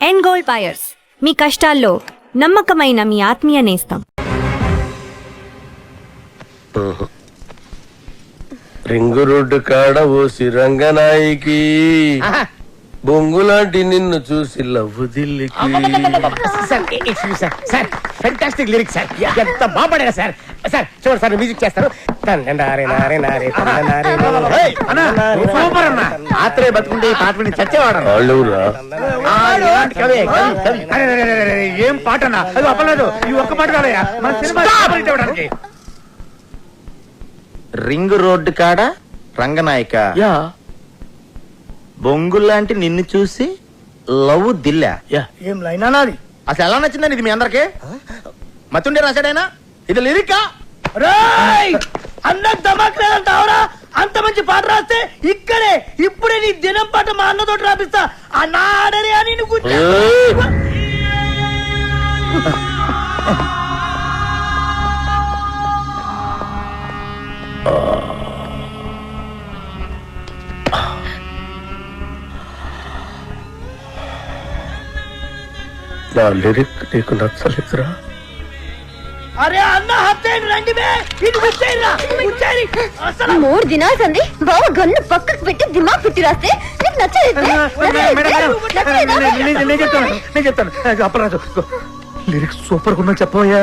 End gold buyers, మీ కష్టాల్లో నమ్మకమైన మీ ఆత్మీయ నేస్తం. రింగు రోడ్డు కాడ ఓసి రంగనాయికి బొంగులాంటి నిన్ను చూసి లవ్వు దిల్లికి. ఫెంటాస్టిక్ లిరిక్స్ సార్, ఎంత బాగుపడారు సార్. సార్ చూడండి సార్, మ్యూజిక్ చేస్తారు. ఆత్రే బతుకుంటే ఈ పాట విని చచ్చేవాడు. ఏం పాట అన్నా, అది అప్పలేదు. ఈ ఒక్క పాట కాదయ్యా మన సినిమా. రింగ్ రోడ్డు కాడ రంగనాయక బొంగులాంటి నిన్ను చూసి లవ్ దిల్లా. ఏం లైన్ అన్నది అసలు ఎలా నచ్చిందని ఇది మీ అందరికి? మతుండే రాశాడైనా ఇది లిరికా? అన్న ధమాక్ లేదంటావురా? అంత మంచి పాట రాస్తే ఇక్కడే ఇప్పుడే నీ దినం పాట మా అన్నతోటి రాపిస్తా. అన్న ఆడరే అని నా లిరిక్ నీకు నచ్చలేదురా? అరే అన్న హత్యని రండి బే, ఇది ముచ్చేయరా ముచ్చేరి. అసలు 3 దినాలు సంది బావ గన్ను పక్కకు పెట్టి దిమాగ్ పెట్టి రాస్తే నీకు నచ్చలేదు. నేను చెప్తాను అప్పరాజు, లిరిక్స్ సూపర్ గా ఉన్నా చెప్పవయ్యా.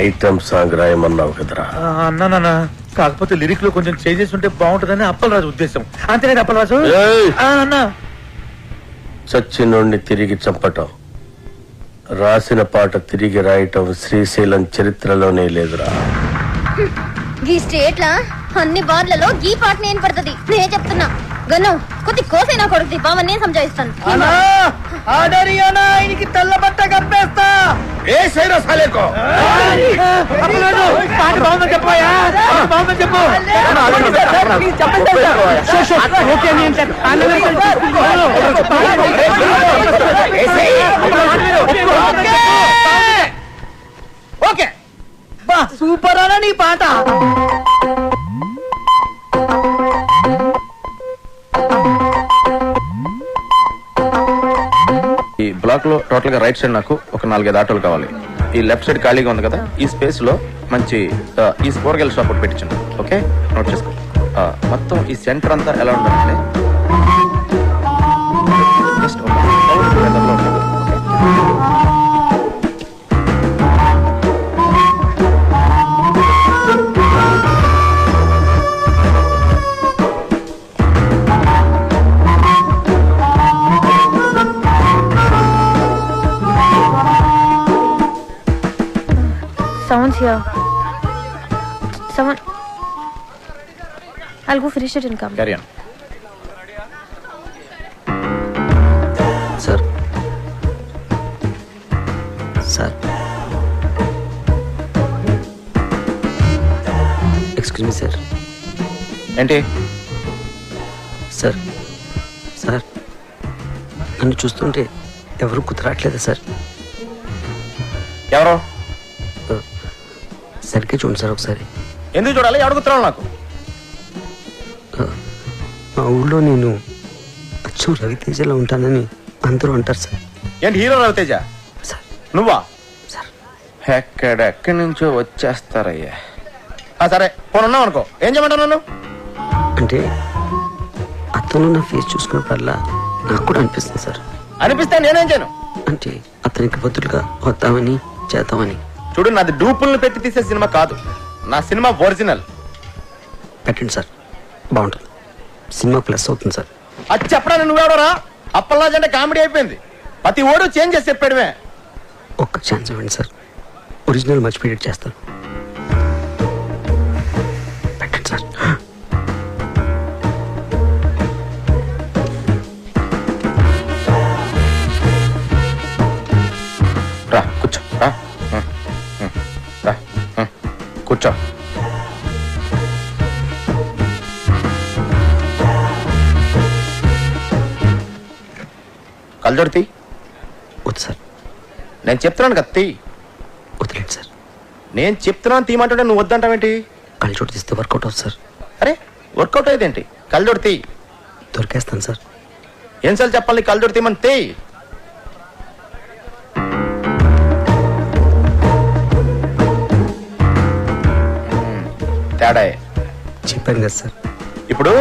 ఐటమ్ సాంగ్ రాయమన్నావు కదరా? అన్నా కాకపోతే లిరిక్ లో కొంచెం చేంజెస్ ఉంటే బాగుంటుందని అప్పలరాజు ఉద్దేశం. అంతేనా అప్పలరాజు? అన్నా చచ్చినోడిని తిరిగి చంపటం, రాసిన పాట తిరిగి రాయటం శ్రీశైలం చరిత్రలోనే లేదురా. ఈ స్టేట్ లా అన్ని బార్లలో గీ పాట నేను పడుతుంది. నేను చెప్తున్నా గన్ను కొద్ది కోసైనా కొడుతుంది. బావని నేను సంజాయిస్తాను. ఆయనకి తెల్ల బట్ట కప్పేస్తా. ఏ సైరో సాలేకో పాట బాగుందని చెప్పాయా? బాగుందని చెప్పు. ఓకే బా, సూపర్ అనా నీ పాట. ఈ బ్లాక్ లో టోటల్ గా రైట్ సైడ్ నాకు ఒక 4-5 ఆటోలు కావాలి. ఈ లెఫ్ట్ సైడ్ ఖాళీగా ఉంది కదా, ఈ స్పేస్ లో మంచి ఈ కూరగాయల షాప్ ఒకటి పెట్టించండి. ఓకే, నోట్ చేసుకో. మొత్తం ఈ సెంటర్ అంతా ఎలా ఉండాలంటే just Someone's here. Someone. I'll go finish it and come. carry on. Sir. Sir. Excuse me, sir. ఏంటి సార్ సార్ నన్ను చూస్తుంటే ఎవరు కుదరట్లేదా సార్? ఎవరో సరిగ్గా చూడండి సార్ ఒకసారి. ఎందుకు చూడాలి? ఎవరు కుత్రాలు? నాకు మా ఊళ్ళో నేను అచ్చు రవితేజలో ఉంటానని అందరూ అంటారు సార్. ఏంటి హీరో రవితేజ? సార్ నువ్వా? సార్ ఎక్కడెక్కడి నుంచో వచ్చేస్తారయ్యా. సరే పోను ఉన్నావు అనుకో, ఏం చేయమంటావు నన్ను? అంటే అతను నా ఫేస్ చూసుకున్నప్పుడల్లా నాకు కూడా అనిపిస్తుంది సార్. అనిపిస్తే నేనేం చేయను? అంటే అతనికి బదులుగా వద్దామని చేద్దామని. చూడు, నాది డూపుల్ని పెట్టి తీసే సినిమా కాదు, నా సినిమా ఒరిజినల్. పెట్టండి సార్, బాగుంటుంది. సినిమా ప్లస్ అవుతుంది సార్. అది చెప్పడానికి నువ్వెవడరా? అప్పల్లాజ్ అంటే కామెడీ అయిపోయింది. ప్రతి ఓడు చేంజ్ చేసి చెప్పాడువే. ఒక్క ఛాన్స్ ఇవ్వండి సార్, ఒరిజినల్ మర్చిపోయేట్ చేస్తాను. పెట్టండి సార్. రా కూర్చో, రా రా కూర్చో. కళ్ళజోడు తీ. వద్దు సార్. నేను చెప్తున్నాను కదా తీ. వదిలేండి సార్. నేను చెప్తున్నాను తీయమంటుంటే నువ్వు వద్దంటావేంటి? కళ్ళజోడు తీస్తే వర్కౌట్ అవుతుంది సార్. అరే వర్కౌట్ అయ్యేదేంటి? కళ్ళజోడు తీ. దొరికేస్తాను సార్. ఏం సార్ చెప్పాలి కళ్ళజోడు తీమని తేయ్. తేడా చెప్పాను కదా సార్. ఇప్పుడు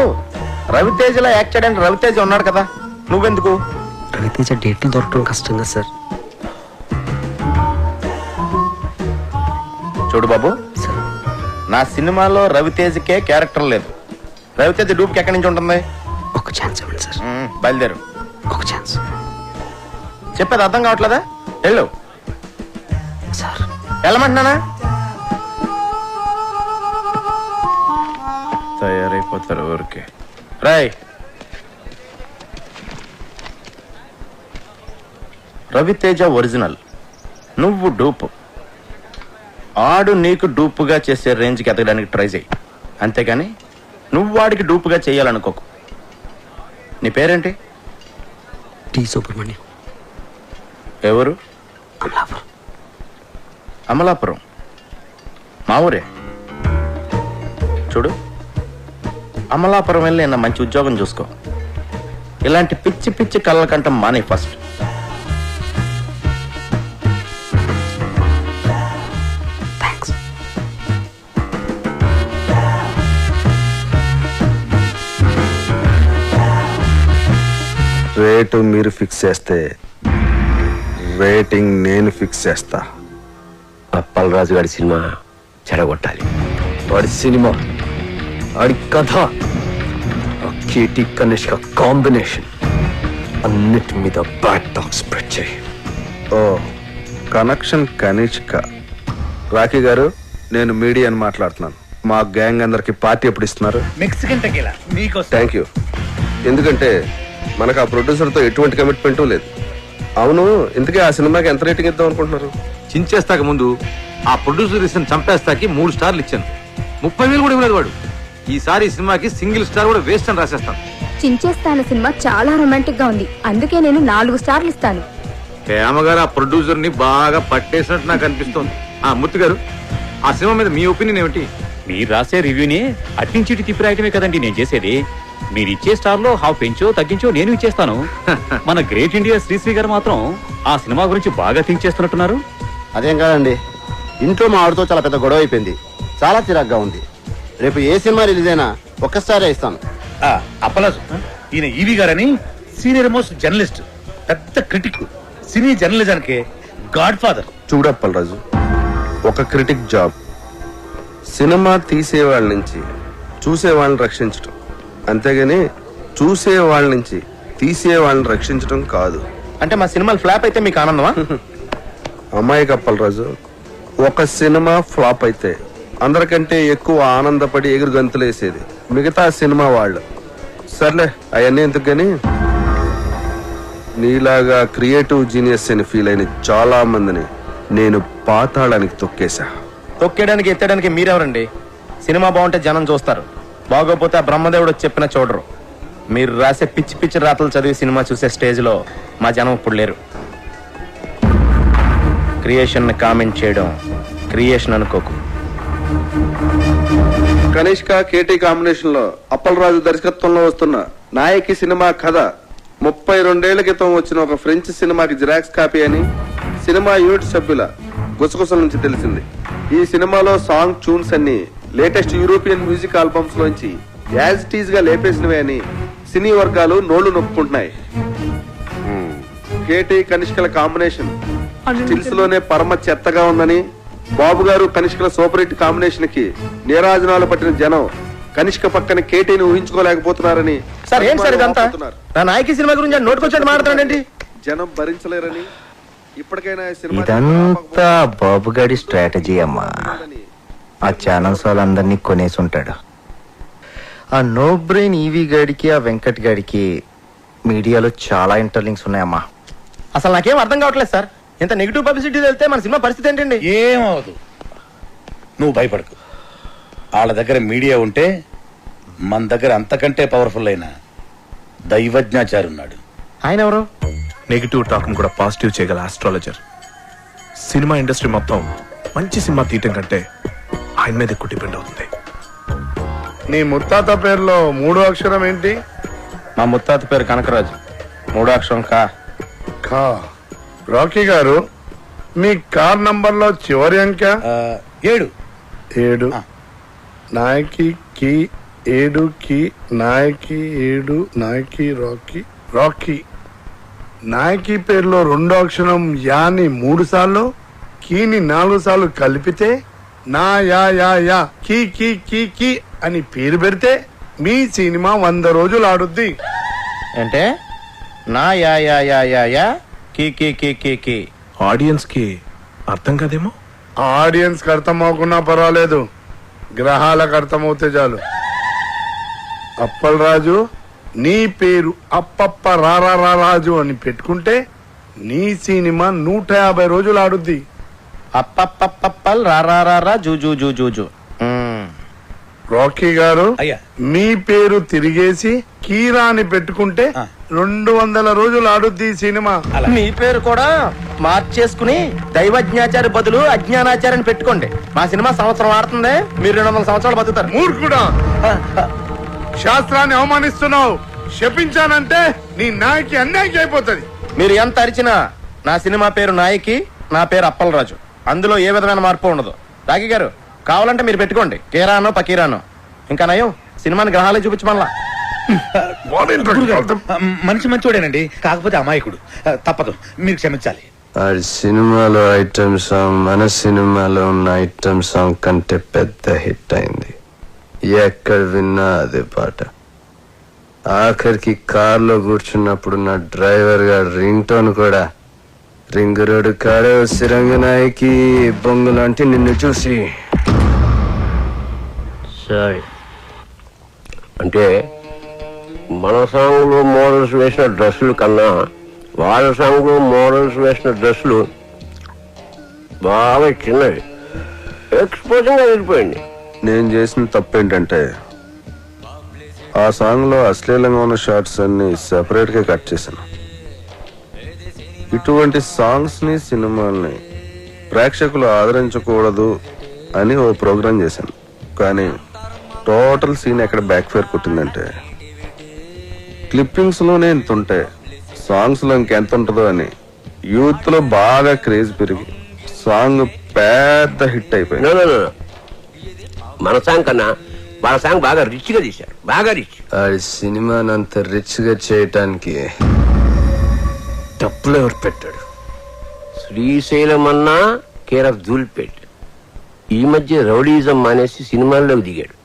రవితేజలో యాక్ట్ చేయడానికి రవితేజ ఉన్నాడు కదా, నువ్వెందుకు? రవితేజ డేట్లు దొరకడం కష్టం కదా సార్. చూడు బాబు, సార్ నా సినిమాలో రవితేజకే క్యారెక్టర్ లేదు. రవితేజ డూప్కి ఎక్కడి నుంచి ఉంటుంది? ఒక ఛాన్స్ ఇవ్వండి సార్. బయలుదేరు. ఒక ఛాన్స్ చెప్పేది అర్థం కావట్లేదా? వెళ్ళు. సార్. వెళ్ళమంటున్నానా? తయారైపోతారు ఊరికే. రాయ్, రవితేజ ఒరిజినల్, నువ్వు డూపు. ఆడు నీకు డూపుగా చేసే రేంజ్కి ఎదగడానికి ట్రై చేయి, అంతేగాని నువ్వు వాడికి డూపుగా చేయాలనుకోకు. నీ పేరేంటి? టి సుబ్రహ్మణ్యం. ఎవరు? అమలాపురం. అమలాపురం మా ఊరే. చూడు, అమలాపురం వెళ్ళి నా మంచి ఉద్యోగం చూసుకో. ఇలాంటి పిచ్చి పిచ్చి కళ్ళ కంటం మానే ఫస్ట్. థ్యాంక్స్. రేటు మీరు ఫిక్స్ చేస్తే రేటింగ్ నేను ఫిక్స్ చేస్తా. అప్పలరాజు గారి సినిమా చెడగొట్టాలి. వాడి సినిమా, వాడి కథ, కేటీ కనిష్క కాంబినేషన్ అన్నిటి మీద బ్యాడ్ టాక్ స్ప్రెడ్ చేయి. ఓ కనెక్షన్ కనిష్క. రాఖీ గారు, నేను మీడియాని మాట్లాడుతున్నాను. మా గ్యాంగ్ అందరికి పార్టీ ఎప్పుడు ఇస్తున్నారు? మెక్సికన్ టెకీలా మీకోసం. Thank you. ఎందుకంటే మనకు ఆ ప్రొడ్యూసర్తో ఎటువంటి కమిట్మెంటు లేదు. అవును, ఇంతకీ ఆ సినిమాకి ఎంత రేటింగ్ ఇద్దాం అనుకుంటున్నారు? చించేస్తాక ముందు ఆ ప్రొడ్యూసర్ ఇచ్చిన చంపేస్తాకి 3 స్టార్లు ఇచ్చాను. 30,000 కూడా ఇవ్వలేదు వాడు. ఈసారి ఈ సినిమాకి సింగిల్ స్టార్ కూడా వేస్ట్ అని రాసేస్తాను. చించేస్తాను సినిమా చాలా రొమాంటిక్ గా ఉంది, అందుకే నేను 4 స్టార్లు ఇస్తాను. హేమగారు ఆ ప్రొడ్యూసర్ ని బాగా పట్టేసినట్టు నాకు అనిపిస్తోంది. మూర్తి గారు, ఆ సినిమా మీద మీ ఒపీనియన్ ఏమిటి? మీరు రాసే రివ్యూని అట్నుంచి ఇటు తిప్పి రాయటమే కదండి నేను చేసేది. మీరు ఇచ్చే స్టార్ లో హాఫ్ పెంచో తగ్గించో నేను ఇచ్చేస్తాను. మన గ్రేట్ ఇండియా శ్రీశ్రీ గారు మాత్రం ఆ సినిమా గురించి బాగా థింక్ చేస్తున్నట్టున్నారు. అదేం కాదండి, ఇంట్లో మా ఆవిడతో చాలా పెద్ద గొడవ అయిపోయింది. చాలా చిరాగ్గా ఉంది. రేపు ఏ సినిమా రిలీజ్ అయినా ఒక్కసారి ఇస్తాను. అప్పలాజు, ఈయన ఈవి గారని సీనియర్ మోస్ట్ జర్నలిస్ట్, పెద్ద క్రిటిక్, సినీ జర్నలిజానికి గాడ్ ఫాదర్. చూడప్పలరాజు, ఒక క్రిటిక్ జాబ్ సినిమా తీసేవాళ్ళ నుంచి చూసేవాళ్ళని రక్షించటం, అంతేగాని చూసేవాళ్ళ నుంచి తీసేవాళ్ళని రక్షించటం కాదు. అంటే మా సినిమాలు ఫ్లాప్ అయితే మీకు ఆనందమా? అమ్మాయి కప్పలరాజు, ఒక సినిమా ఫ్లాప్ అయితే అందరికంటే ఎక్కువ ఆనందపడి ఎగురు గంతులేసేది మిగతా సినిమా వాళ్ళు. సర్లే, అవన్నీ ఎందుకు గాని నీలాగా క్రియేటివ్ జీనియస్ అని ఫీల్ అయిన చాలా మందిని నేను పాతాళానికి తొక్కేశా. తొక్కేయడానికి ఎత్తడానికి మీరెవరండి? సినిమా బాగుంటే జనం చూస్తారు, బాగోపోతే ఆ బ్రహ్మదేవుడు చెప్పిన చూడరు. మీరు రాసే పిచ్చి పిచ్చి రాతలు చదివి సినిమా చూసే స్టేజ్లో మా జనం ఇప్పుడు లేరు. క్రియేషన్ కామెంట్ చేయడం క్రియేషన్ అనుకోకు. కనిష్క కేటీ కాంబినేషన్ లో అప్పలరాజు దర్శకత్వంలో వస్తున్న నాయకి సినిమా కథ 32 ఏళ్ల క్రితం వచ్చిన ఒక ఫ్రెంచ్ సినిమాకి జిరాక్స్ కాపీ అని సినిమా యూనిట్ సభ్యుల గుసగుసల నుంచి తెలిసింది. ఈ సినిమాలో సాంగ్ ట్యూన్స్ అన్ని లేటెస్ట్ యూరోపియన్ మ్యూజిక్ ఆల్బమ్స్ లోంచి యాజ్ టీజ్ గా లేపేసినవే అని సినీ వర్గాలు నోళ్లు నొప్పుకుంటున్నాయి. కేటీ కనిష్కల కాంబినేషన్ స్టిల్స్ లోనే పరమ చెత్తగా ఉందని, బాబు గారు కనిష్కల సూపర్ హిట్ కాంబినేషన్ కి నీరాజనాలు పట్టిన జనం కనిష్క పక్కన కేటీని ఊహించుకోలేకపోతున్నారని. సార్ ఏంటి సార్ ఇదంతా? నా నాయకి సినిమా గురించి నోటుకొచ్చేది మాట్లాడుతున్నాడండి. జనం భరించలేరని ఇప్పటికైనా ఇదంతా బాబుగాడి స్ట్రాటజీ అమ్మా. ఆ ఛానల్స్ వాళ్ళందరినీ కొనేసి ఉంటాడు. ఆ నో బ్రెయిన్ ఈవీ గాడికి ఆ వెంకట్ గాడికి మీడియాలో చాలా ఇంటర్లింక్స్ ఉన్నాయమ్మా. అసలు నాకేం అర్థం కావట్లేదు సార్. ఇంత నెగిటివ్ పబ్లిసిటీ వెళ్తే మన సినిమా పరిస్థితి ఏంటండి? ఏమవదు, నువ్వు భయపడకు. వాళ్ళ దగ్గర మీడియా ఉంటే మన దగ్గర అంతకంటే పవర్ఫుల్ అయిన దైవజ్ఞాచారి ఉన్నాడు. ఆయన ఎవరు? నెగిటివ్ టాక్ కూడా పాజిటివ్ చేయగల ఆస్ట్రాలజర్. సినిమా ఇండస్ట్రీ మొత్తం మంచి సినిమా తీయటం కంటే ఆయన మీద ఎక్కువ డిపెండ్ అవుతుంది. నీ ముత్తాత పేరులో 3వ అక్షరం ఏంటి? మా ముత్తాత పేరు కనకరాజు. మూడో అక్షరం కా. ఖా. రాకీ గారు, మీ కార్ నంబర్ లో చివరి అంక 7. 7. నాయకి కి 7 కి నాయకి 7 నాయకి రాకీ రాకీ. నాయకి పేరులో 2 అక్షరం యాని 3 సార్లు, కీని 4 సార్లు కలిపితే నా యా యా యా కీ కీ కీ కీ అని పేరు పెడితే మీ సినిమా 100 రోజులు ఆడుద్ది. అంటే నా యా యా యా యా యా కీ కీ కీ కీ కీ. ఆడియన్స్ కి అర్థం కాదేమో. ఆడియన్స్ కి అర్థం అవ్వకున్నా పర్వాలేదు, గ్రహాలకు అర్థమవుతే చాలు. అప్పల్ రాజు, నీ పేరు అప్పప్ప రారా రాజు అని పెట్టుకుంటే నీ సినిమా 150 రోజులు ఆడుద్ది. అప్పప్పప్పల్ రారా zoo zoo zoo zoo zoo. Rocky గారు, అయ్యా. మీ పేరు తిరిగేసి కీరా అని పెట్టుకుంటే 200 రోజులు ఆడుద్ది ఈ సినిమా. మీ పేరు కూడా మార్చేసుకుని దైవజ్ఞాచారి బదులు అజ్ఞానాచార్యని పెట్టుకోండి. మా సినిమా సంవత్సరం ఆడుతుంది, మీరు 200 సంవత్సరాలు బతుకుతారు. మూర్ఖుడా, శాస్త్రాన్ని అవమానిస్తున్నావు. శపించానంటే నీ నాయకి అన్యాయం అయిపోతుంది. మీరు ఎంత అరిచినా నా సినిమా పేరు నాయకి, నా పేరు అప్పలరాజు. అందులో ఏ విధమైన మార్పు ఉండదు. రాఖీ గారు, కావాలంటే మీరు పెట్టుకోండి కేరానో పకీరానో. ఇంకా నయం సినిమాని గ్రహాలే చూపించమల్లా. మనిషి మంచోడేనండి, కాకపోతే అమాయకుడు. తప్పదు, మీరు క్షమించాలి. ఆడి సినిమాలో ఐటమ్ సాంగ్ మన సినిమాలో ఉన్న ఐటమ్ సాంగ్ కంటే పెద్ద హిట్ అయింది. ఎక్కడ విన్నా అదే పాట. ఆఖరికి కార్లో కూర్చున్నప్పుడు నా డ్రైవర్ గారు రింగ్ టోన్ కూడా రింగు రోడ్డు కాడే సిరంగ నాయకి బొంగు లాంటి నిన్ను చూసి. సరే అంటే మన సాంగ్లో మోడల్స్ వేసిన డ్రెస్సులు కన్నా వాళ్ళ సాంగ్లో మోడల్స్ వేసిన డ్రెస్సులు బాగా చిన్నవి, ఎక్స్పోజింగ్ వెళ్ళిపోయింది. నేను చేసిన తప్పు ఏంటంటే ఆ సాంగ్ లో అశ్లీలంగా ఉన్న షార్ట్స్ అన్ని సెపరేట్ గా కట్ చేశాను. ఇటువంటి సాంగ్స్ ని సినిమాల్ని ప్రేక్షకులు ఆదరించకూడదు అని ఓ ప్రోగ్రాం చేశాను. కానీ టోటల్ సీన్ ఎక్కడ బ్యాక్ ఫైర్ కొట్టిందంటే క్లిప్పింగ్స్ లోనే ఇంత ఉంటే సాంగ్స్ లో ఇంకెంత ఉంటుందో అని యూత్ లో బాగా క్రేజ్ పెరిగి సాంగ్ పెద్ద హిట్ అయిపోయింది. మన సాంగ్ కన్నా వాళ్ళ సాంగ్ బాగా రిచ్ గా తీశారు, బాగా రిచ్. ఆడి సినిమాని అంత రిచ్ గా చేయటానికి డబ్బులు ఎవరు పెట్టాడు? శ్రీశైలం అన్నా కేర్ ఆఫ్ ధూల్పేట్. ఈ మధ్య రౌడీజం మానేసి సినిమాల్లోకి దిగాడు.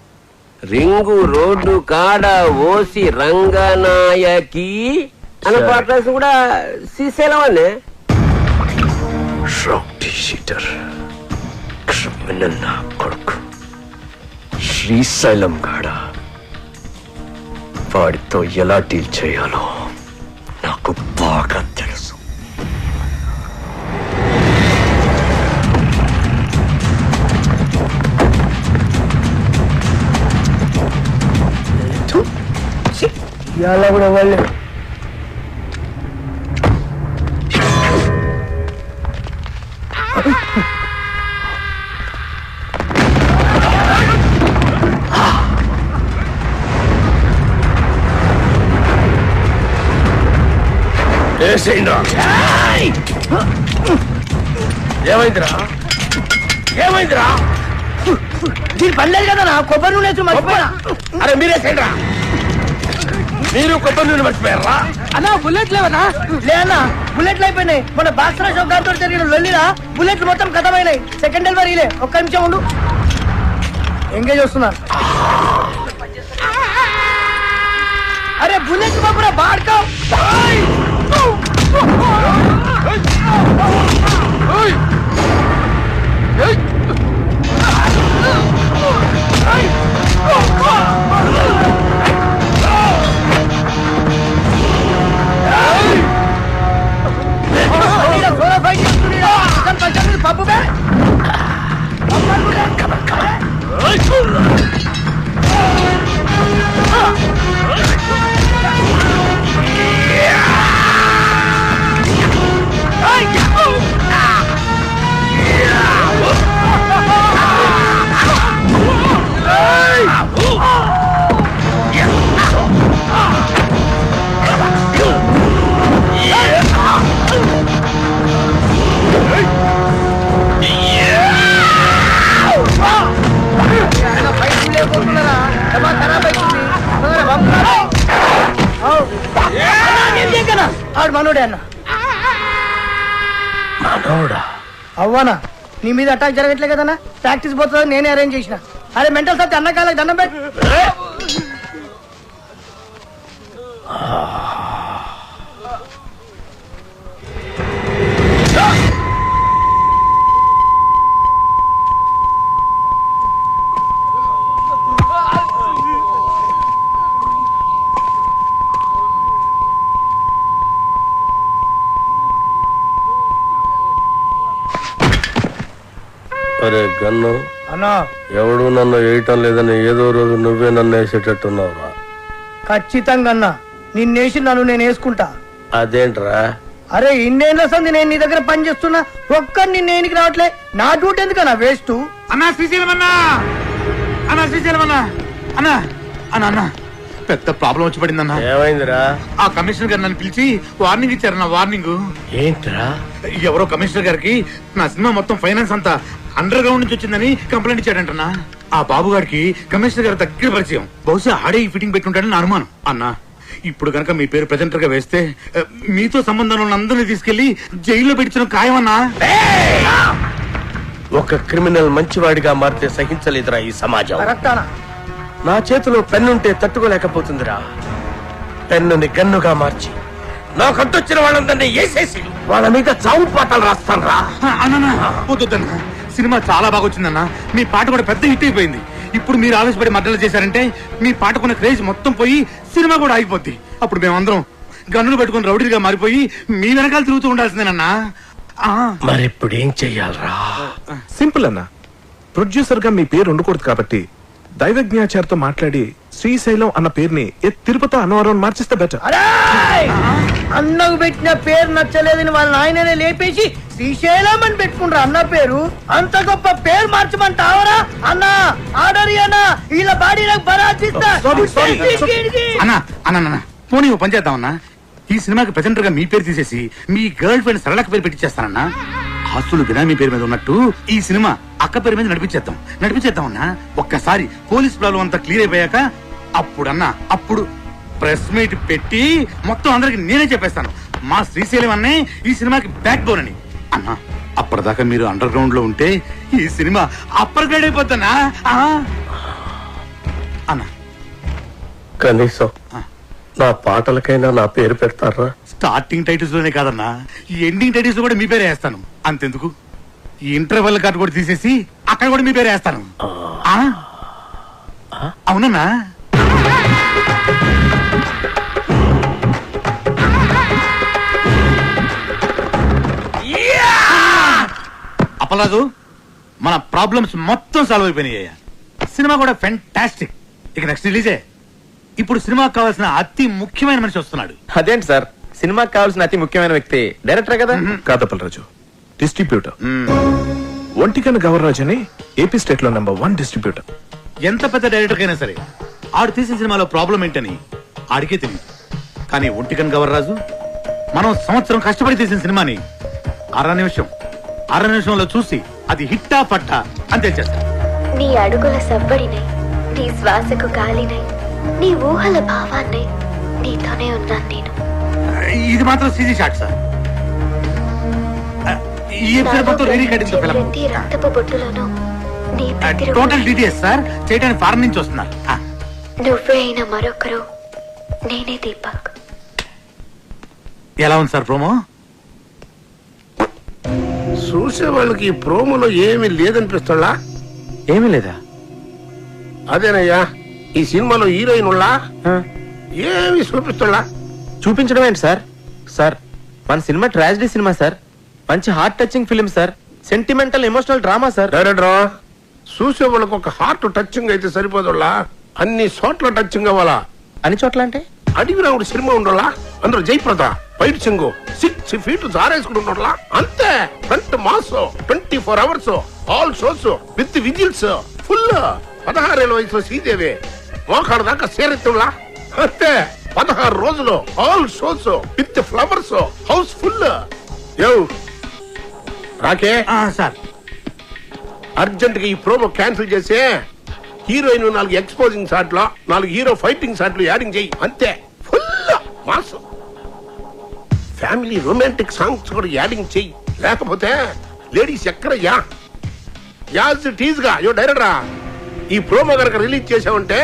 రింగు రోడ్డు కాడ ఓసి రంగనాయకి అనే పాట కూడా శ్రీశైలం అనే. రౌడీ షీటర్, క్రిమినల్ నా కొడుకు శ్రీశైలం గాడ. వాడితో ఎలా డీల్ చేయాలో నాకు బాగా తెలుసు. ఇలా కూడా వాళ్ళు ఏమైందిరా ఏమైందిరా? దీని పనిలేదు కదా, కొబ్బరి నూనె వేసి మర్చిపోయినా. అరే మీరేసేయండిరా, మీరు కొబ్బరి నూనె మర్చిపోయారా? అన్నా బుల్లెట్ లేవనా? లేనా బుల్లెట్లు అయిపోయినాయి. మన బాక్సరా షాప్ గారితో జరిగిన లొల్లిరా బుల్లెట్లు మొత్తం ఖతమైనాయి. సెకండ్ డెలివరీలే. ఒక్క నిమిషం ఉండు, ఎంగేజ్ వస్తున్నా. అరే బుల్లెట్ బాబురా బాడుకో. పప్పు ఆడు మనోడే అన్న. మనోడా? అవ్వనా నీ మీద అటాక్ జరగట్లే కదన్నా, ప్రాక్టీస్ పోతుంది నేనే అరేంజ్ చేసిన. అరే మెంటల్ సత్తి అన్న కాళ్ళకి దండం పెట్టి. అరే గన్ను అన్నా ఎవడు నన్ను వేయటం లేదని ఏదో రోజు నువ్వే నన్ను వేసేటట్టున్నావురా. ఖచ్చితంగా అన్నా నిన్నేసి నన్ను నేను వేసుకుంటా. అదేంట్రా? అరే ఇన్నేళ్ళ సంది నేను నీ దగ్గర పని చేస్తున్నా, ఒక్కరు నిన్నేనికి రావట్లే. నా డ్యూటీ ఎందుకన్నా వేస్ట్. అన్నా శ్రీశైలం అన్నా, అన్నా శ్రీశైలం అన్నా, అన్నా అన్నా అన్నా పెద్ద ప్రాబ్లం వచ్చి పడిందన్నా. ఏమైందిరా? ఆ కమిషనర్ గారు నన్ను పిలిచి వార్నింగ్ ఇచ్చారన్నా. వార్నింగ్ ఏంట్రా? ఎవరో కమిషనర్ గారికి నా సినిమా మొత్తం ఫైనాన్స్ అంతా అండర్ గ్రౌండ్ నుంచి వచ్చిందని కంప్లైంట్ ఇచ్చాడంటన్నా. ఆ బాబు గారికి కమిషనర్ గారు దగ్గర పరిచయం. బహుశా ఆడే ఈ ఫిట్టింగ్ పెట్టుంటాడని నా అనుమానం. అన్నా ఇప్పుడు కనుక మీ పేరు ప్రెజెంటర్ గా వేస్తే మీతో సంబంధం ఉన్న అందరినీ తీసుకెళ్లి జైల్లో పెట్టించడం ఖాయమన్నా. ఒక క్రిమినల్ మంచివాడిగా మారితే సహించలేదురా ఈ సమాజం. కరెక్టానా? నా చేతిలో పెన్నుంటే తట్టుకోలేకపోతుందిరా. పెన్నుని గన్నుగా మార్చి నా కట్టొచ్చిన వాళ్ళందరినీ వేసేసి వాళ్ళ మీద చావు పాటలు రాస్తాను రా. అన్నా వద్దన్నా, సినిమా చాలా బాగా వచ్చిందన్నా. మీ పాట కూడా పెద్ద హిట్ అయిపోయింది. ఇప్పుడు మీరు ఆవేశపడి మద్దతు చేశారంటే మీ పాటకున్న క్రేజ్ మొత్తం పోయి సినిమా కూడా ఆగిపోద్ది. అప్పుడు మేమందరం గన్నులు పెట్టుకుని రౌడీలుగా మారిపోయి మీ వెనకాల తిరుగుతూ ఉండాల్సిందేనన్నా. మరి ఇప్పుడు ఏం చెయ్యాలరా? సింపుల్ అన్న, ప్రొడ్యూసర్ గా మీ పేరు ఉండకూడదు కాబట్టి దైవజ్ఞాచారితో మాట్లాడి శ్రీశైలం అన్న పేరుని తిరుపతి అన్నవరం మార్చిస్తే బెటర్. అన్నకు పెట్టిన పేరు నచ్చలేదని వాళ్ళ నాయననే లేపేసి శ్రీశైలం అని పెట్టుకుంటారు అన్న పేరు. అంత గొప్ప పేరు మార్చమంటావరా అన్నా? ఆర్డర్ అన్నా, వీళ్ళ బాడీ నాకు బరాచిస్తా. అన్నా అన్నా పోనీ ఓ పని చేద్దామన్నా. ఈ సినిమాకి ప్రెజెంటర్ గా మీ పేరు తీసేసి మీ గర్ల్ ఫ్రెండ్ సరళక్క పేరు పెట్టించేస్తానన్నా. ఆస్తులు బినామీ పేరు మీద ఉన్నట్టు ఈ సినిమా అక్క పేరు మీద నడిపించేద్దామన్నా. ఒక్కసారి పోలీస్ ప్రాబ్లం అంతా క్లియర్ అయిపోయాక అప్పుడు ప్రెస్ మీట్ పెట్టి మొత్తం అందరికి నేనే చెప్పేస్తాను మా శ్రీశైలం అన్నే ఈ సినిమాకి బ్యాక్ బోన్ అని. అన్నా అప్పటిదాకా మీరు అండర్ గ్రౌండ్ లో ఉంటే ఈ సినిమా అప్పర్ గ్రేడ్ అయిపోతానా అన్నా? కనీసం నా పాటలకైనా నా పేరు పెడతారా? స్టార్టింగ్ టైటిల్స్ లోనే కాదన్నా, ఈ ఎండింగ్ టైటిల్స్ కూడా మీ పేరే వేస్తాను. అంతెందుకు, ఈ ఇంటర్వెల్ కార్డు కూడా తీసేసి అక్కడ కూడా మీ పేరే వేస్తాను. అవునన్నా? అప్పలరాజు, మన ప్రాబ్లమ్స్ మొత్తం సాల్వ్ అయిపోయినాయ్యా. సినిమా కూడా ఫెంటాస్టిక్. ఇక నెక్స్ట్ రిలీజే. ఇప్పుడు సినిమాకి కావాల్సిన అతి ముఖ్యమైన మనిషి వస్తున్నాడు. అదేంటి సార్, సినిమాకి కావాల్సిన అతి ముఖ్యమైన వ్యక్తి డైరెక్టర్ కదా? కాదప్పలరాజు, డిస్ట్రిబ్యూటర్. ఒంటికన్ గవర్రాజ్ అని ఏపీ స్టేట్ లో నెంబర్ 1 డిస్ట్రిబ్యూటర్. ఎంత పెద్ద డైరెక్టర్ అయినా సరే ఆడు తీసిన సినిమాలో ప్రాబ్లం ఏంటని ఆడికే తెలియదు. కానీ ఒంటికన్ గవర్రాజు మనం సంవత్సరం కష్టపడి తీసిన సినిమాని అర నిమిషంలో చూసి అది హిట్టా పట్టా అని తెలిచేస్తా. నీ అడుగుల సవ్వడినై, నీ శ్వాసకు గాలినై, నీ ఊహల భావాన్ని నీతోనే ఉన్నాను నేను. ఇది మాత్రం సీజీ షాట్ సార్. ఈ ఎపిసోడ్ మొత్తం రీ రికార్డింగ్ తో ఫిల్మ్. రక్తపు బొట్టులోనూ నీ టోటల్ డీటెయిల్స్ సార్ చేయడానికి ఫారెన్ నుంచి వస్తున్నారు. నువ్వే అయిన మరొకరు నేనే దీపక్. ఎలా ఉంది సార్ ప్రోమో? చూసే వాళ్ళకి ఈ ప్రోమోలో ఏమీ లేదనిపిస్తుందా? ఏమీ లేదా? అదేనయ్యా, ఈ సినిమాలో హీరోయిన్ ఉల్లా ఏమి చూపిస్తుందా? చూపించడం ఏంటి సార్? సార్ మన సినిమా ట్రాజడీ సినిమా సార్. మంచి heart touching film sir. Sentimental emotional drama sir. Director, చూసే వాళ్ళకి ఒక హార్ట్ టచింగ్ అయితే సరిపోదుల్లా, అన్ని చోట్ల టచింగ్ అవ్వాలా. అన్ని చోట్ల అంటే అడిగి రావుడు సినిమా ఉండాలా, అందులో జయప్రద ఫైట్ సింగు 6 feet జారేసుకుని ఉండాలా. అంతే. Front mass 24 hours all shows with whistles full. 16 ఏళ్ల వయసులో శ్రీదేవి మోకాడు దాకా సేరెత్తులా. అంతే. 16 రోజులు all shows with flowers house full. రాకే సార్, అర్జెంట్ గా ఈ ప్రోమో క్యాన్సిల్ చేసి హీరోయిన్ 4 ఎక్స్పోజింగ్ షాట్లు, 4 హీరో ఫైటింగ్ షాట్లు యాడింగ్ చెయ్యి. అంతే. Full mass. Family romantic songs కూడా యాడింగ్ చెయ్యి, లేకపోతే లేడీస్ ఎక్కడయ్యా యాజ్ టీజ్ గా యో డైరెక్టరా ఈ ప్రోమో కనుక రిలీజ్ చేసావంటే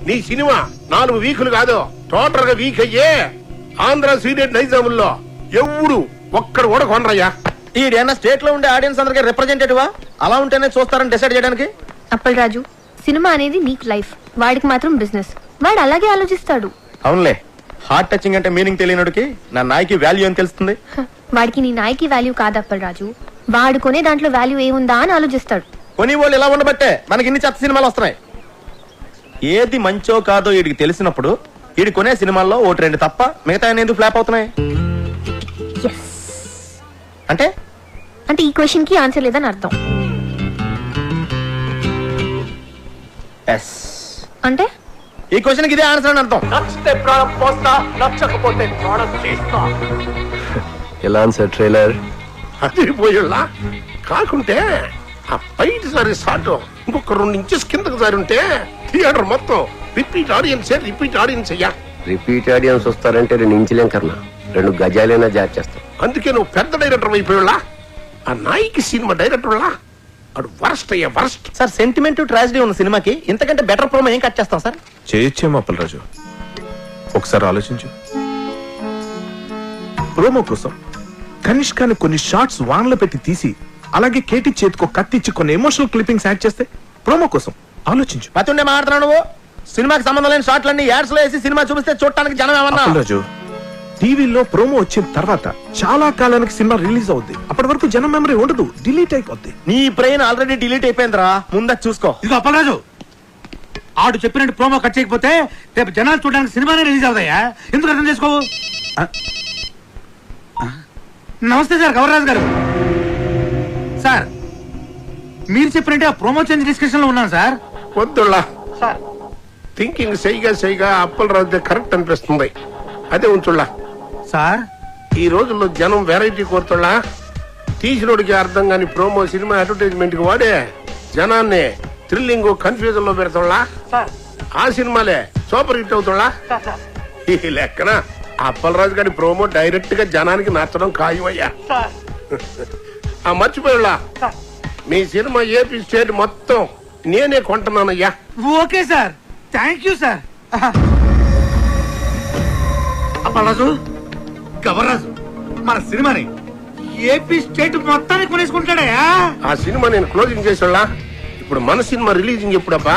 నీ సినిమా 4 వీకులు కాదు టోటల్ గా వీక్ అయ్యే ఆంధ్ర సీడెడ్ నైజాముల్లో ఎవడు ఒక్కడు కూడా కొనరయ్యా. ఈడేనా స్టేట్ లో ఉండే ఆడియన్స్ అందరికి రిప్రజెంటేటివా? అలా ఉంటేనే చూస్తారని డిసైడ్ చేయడానికి. అప్పలరాజు, సినిమా అనేది నీకు లైఫ్, వాడికి మాత్రం బిజినెస్. వాడు అలాగే ఆలోచిస్తాడు. అవునులే, హార్ట్ టచింగ్ అంటే మీనింగ్ తెలియనుడికి నా నాయకి వాల్యూ అని తెలుస్తుంది. వాడికి నీ నాయకి వాల్యూ కాదు అప్పలరాజు, వాడు కొనే దాంట్లో వాల్యూ ఏముందా అని ఆలోచిస్తాడు. కొని వాళ్ళు ఇలా ఉండబట్టే మనకి ఇన్ని చెత్త సినిమాలు వస్తున్నాయి. ఏది మంచో కాదో వీడికి తెలిసినప్పుడు వీడి కొనే సినిమాల్లో 1-2 తప్ప మిగతా ఎందుకు ఫ్లాప్ అవుతున్నాయి? అంటే అంటే ఈ క్వశ్చన్ కి ఆన్సర్ లేదని అర్థం. అంటే ఈ క్వశ్చన్ కి ఇదే ఆన్సర్ అని అర్థం. ఎలా సార్ ట్రైలర్? అది పోయేలా కాకుంటే ఆ బయట సారి సాటు ఇంకొక 2 ఇంచెస్ కిందకు సారి ఉంటే థియేటర్ మొత్తం రిపీట్ ఆడియన్స్ అయ్యా. రిపీట్ ఆడియన్స్ వస్తారంటే 2 ఇంచులేం కన్నా 2 గజాలైనా జార్ చేస్తాం. అందుకే నువ్వు పెద్ద డైరెక్టర్ అయిపోయేలా ఆ నాయకి సినిమా డైరెక్టర్ అడు వరస్ట్ అయ్యా వరస్ట్. సార్ సెంటిమెంట్ ట్రాజడీ ఉన్న సినిమాకి ఇంతకంటే బెటర్ ప్రోమో ఏం కట్ చేస్తాం సార్? చేయొచ్చేమో అప్పలరాజు, ఒకసారి ఆలోచించు. ప్రోమో కోసం కనిష్కాని కొన్ని షార్ట్స్ వాన్లో పెట్టి తీసి అలాగే కేటీ చేతికో కత్తిచ్చి కొన్ని ఎమోషనల్ క్లిప్పింగ్స్ యాడ్ చేస్తే ప్రోమో కోసం ఆలోచించు. పతుండే మాట్లాడుతున్నావు నువ్వు. సినిమాకి సంబంధం లేని షార్ట్లన్నీ యాడ్స్ లో వేసి సినిమా చూపిస్తే చూడటానికి జనం ఏమన్నా? అప్పలరాజు, టీవీలో ప్రోమో వచ్చిన తర్వాత చాలా కాలానికి సినిమా రిలీజ్ అవుద్ది. అప్పటి వరకు జనం మెమరీ ఉండదు, డిలీట్ అయిపోద్ది. నీ బ్రెయిన్ ఆల్రెడీ డిలీట్ అయిపోయిందిరా, ముందా చూసుకో. ఇదిగో అప్పలరాజు, ఆడు చెప్పినట్టు ప్రోమో కట్ చేయకపోతే రేపు జనాలు చూడడానికి సినిమానే రిలీజ్ అవుతాయా? ఎందుకు అర్థం చేసుకోవు? నమస్తే సార్, గౌరరాజు గారు. సార్ మీరు చెప్పినట్టే ఆ ప్రోమో చేంజ్ డిస్కషన్ లో ఉన్నాను సార్. వద్దులా థింకింగ్ సైగా అప్పలరాజు కరెక్ట్ అనిపిస్తుంది. అదే ఉంచుళ్ళా సార్. ఈ రోజుల్లో జనం వెరైటీ కోరుతున్నా తీసినోడికి అర్థం కాని ప్రోమో సినిమా అడ్వర్టైజ్మెంట్ కి వాడే జనాన్ని థ్రిల్లింగ్ కన్ఫ్యూజన్ లో పెడుతున్నా. ఆ సినిమాలే సూపర్ హిట్ అవుతున్నా. ఈ లెక్కన అప్పలరాజు గారి ప్రోమో డైరెక్ట్ గా జనానికి నచ్చడం ఖాయమయ్యా. ఆ మర్చిపోయాళ్ళ మీ సినిమా ఏపీ స్టేట్ మొత్తం నేనే కొంటున్నానయ్యా. Okay sir, thank you sir. Appalaraju, Gavarraju మన సినిమాని ఏపీ స్టేట్ మొత్తాన్ని కొనేసుకుంటాడయా. ఆ సినిమా నేను క్లోజింగ్ చేసేళ్ళ. ఇప్పుడు మన సినిమా రిలీజింగ్ ఎప్పుడబ్బా?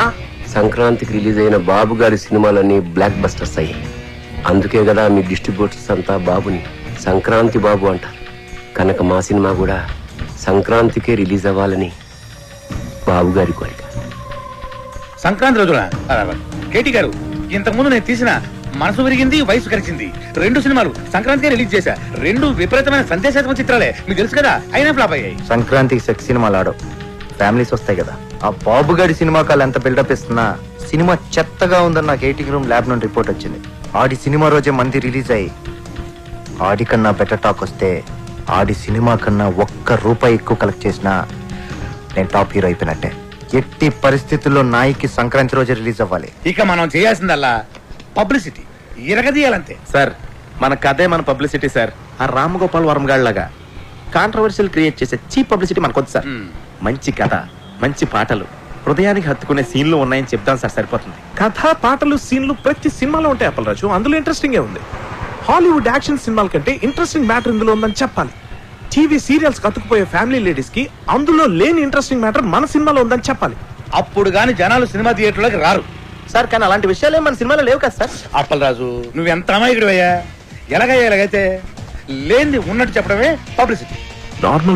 సంక్రాంతికి రిలీజ్ అయిన బాబు గారి సినిమాలన్నీ బ్లాక్ బస్టర్స్ అయ్యాయి. అందుకే కదా మీ డిస్ట్రిబ్యూటర్స్ అంతా బాబుని సంక్రాంతి బాబు అంటారు. కనుక మా సినిమా కూడా సంక్రాంతికే రిలీజ్ అవ్వాలని బాబు గారి కోరిక. సంక్రాంతి రోజున కేటీ గారు, ఇంతకుముందు నేను తీసిన మనసు విరిగింది వయసు కలిసింది 2 సినిమాలు సంక్రాంతికే రిలీజ్ చేశా. 2 విపరీతమైన సందేశాత్మక చిత్రాలే, మీకు తెలుసు కదా, అయినా ఫ్లాప్ అయ్యాయి. సంక్రాంతికి సెక్స్ సినిమాలు ఆడవు, ఫ్యామిలీస్ వస్తాయి కదా. ఆ బాబు గారి సినిమాకి ఎంత బిల్డప్ ఇస్తున్నా సినిమా చెత్తగా ఉందని నాకు 80 రూమ్ ల్యాబ్ నుండి రిపోర్ట్ వచ్చింది. ఆడి సినిమా రోజే మంది రిలీజ్ అయ్యి ఆడి కన్నా బెటర్ టాక్ వస్తే ఆడి సినిమా కన్నా ₹1 ఎక్కువ కలెక్ట్ చేసినా నేను టాప్ హీరో అయిపోయినట్టే. ఎట్టి పరిస్థితుల్లో నాయికి సంక్రాంతి రోజే రిలీజ్ అవ్వాలి. ఇక మనం చేయాల్సిందల్లా పబ్లిసిటీ ఇరగదీయాలంతే. సార్ మన కథే మన పబ్లిసిటీ సార్. ఆ రామగోపాల్ వర్మ గాళ్ళగా కాంట్రవర్షియల్ క్రియేట్ చేసే చీప్ పబ్లిసిటీ మనకొద్దు సార్. మంచి కథ, మంచి పాటలు, హృదయానికి హత్తుకునే సీన్లు ఉన్నాయని చెప్తాం సార్, సరిపోతుంది. కథ, పాటలు, సీన్లు ప్రతి సినిమాలో ఉంటాయి అప్పలరాజు. అందులో ఇంట్రెస్టింగ్ ఉంది. హాలీవుడ్ యాక్షన్ సినిమాల కంటే ఇంట్రెస్టింగ్ మ్యాటర్ ఇందులో ఉందని చెప్పాలి. టీవీ సీరియల్స్ కతుకుపోయే ఫ్యామిలీ లేడీస్ కి అందులో లేని ఇంట్రెస్టింగ్ మ్యాటర్ మన సినిమాలో ఉందని చెప్పాలి. అప్పుడు గాని జనాలు సినిమా థియేటర్లోకి రారు సార్. కానీ అలాంటి విషయాలు మన సినిమాలో లేవు కదా సార్. అప్పలరాజు, నువ్వెంత అమాయకుడు అయ్యా. ఎలాగైతే లేనిది ఉన్నట్టు చెప్పడమే పబ్లిసిటీ. నార్మల్